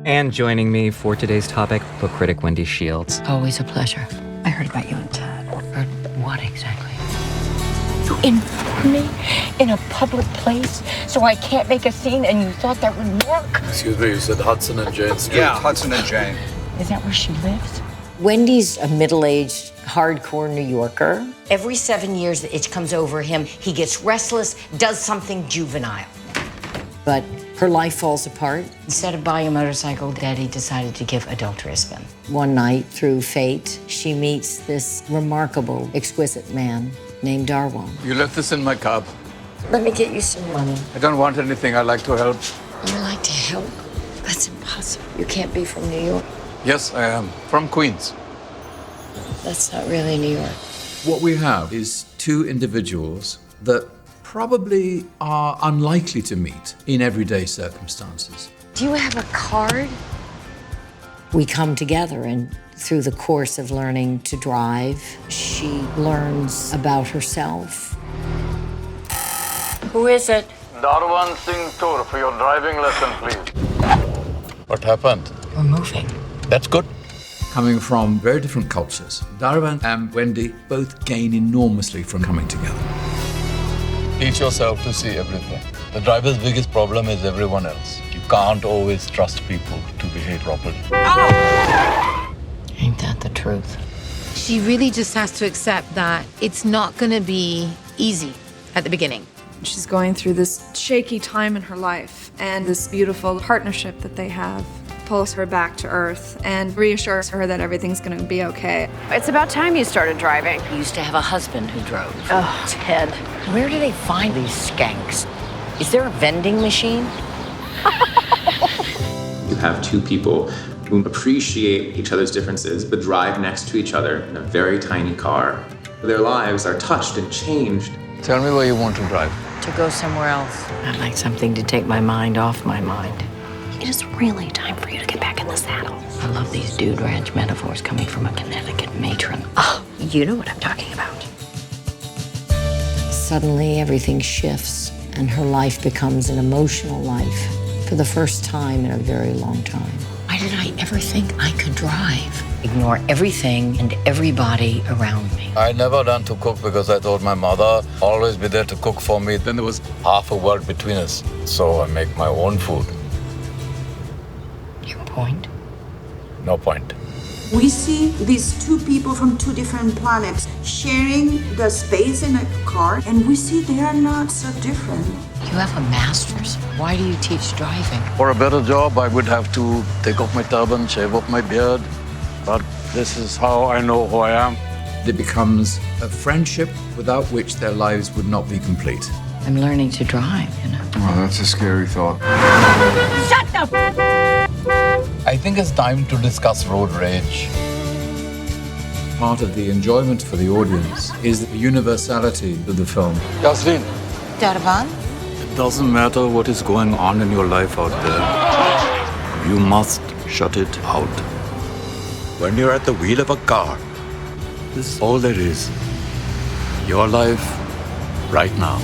And joining me for today's topic, book critic Wendy Shields. Always a pleasure. I heard about you and Ted. Heard what exactly? You informed me in a public place so I can't make a scene and you thought that would work? Excuse me, you said Hudson and Jane Street? Yeah, Hudson and Jane. Is that where she lives? Wendy's a middle-aged, hardcore New Yorker. Every 7 years, the itch comes over him. He gets restless, does something juvenile. But her life falls apart. Instead of buying a motorcycle, Daddy decided to give adultery a spin. One night, through fate, she meets this remarkable, exquisite man named Darwan. You left this in my cab. Let me get you some money. I don't want anything. I'd like to help. You like to help? That's impossible. You can't be from New York. Yes, I am. From Queens. That's not really New York. What we have is two individuals that probably are unlikely to meet in everyday circumstances. Do you have a card? We come together, and through the course of learning to drive, she learns about herself. Who is it? Darwan Singh Tour for your driving lesson, please. What happened? We're moving. That's good. Coming from very different cultures, Darwan and Wendy both gain enormously from coming together. Teach yourself to see everything. The driver's biggest problem is everyone else. You can't always trust people to behave properly. Ain't that the truth? She really just has to accept that it's not going to be easy at the beginning. She's going through this shaky time in her life, and this beautiful partnership that they have pulls her back to earth and reassures her that everything's going to be okay. It's about time you started driving. I used to have a husband who drove. Oh, Ted. Where do they find these skanks? Is there a vending machine? You have two people who appreciate each other's differences but drive next to each other in a very tiny car. Their lives are touched and changed. Tell me where you want to drive. To go somewhere else. I'd like something to take my mind off my mind. It is really time for you to get back in the saddle. I love these dude ranch metaphors coming from a Connecticut matron. Oh, you know what I'm talking about. Suddenly, everything shifts, and her life becomes an emotional life for the first time in a very long time. Why did I ever think I could drive? Ignore everything and everybody around me. I never learned to cook because I thought my mother always be there to cook for me. Then there was half a world between us. So I make my own food. Your point? No point. We see these two people from two different planets sharing the space in a car, and we see they are not so different. You have a master's. Why do you teach driving? For a better job, I would have to take off my turban, shave off my beard. But this is how I know who I am. It becomes a friendship without which their lives would not be complete. I'm learning to drive, you know. Oh, that's a scary thought. Shut up! I think it's time to discuss road rage. Part of the enjoyment for the audience is the universality of the film. Yasleen. Darwan? It doesn't matter what is going on in your life out there. You must shut it out. When you're at the wheel of a car, this is all there is. Your life, right now.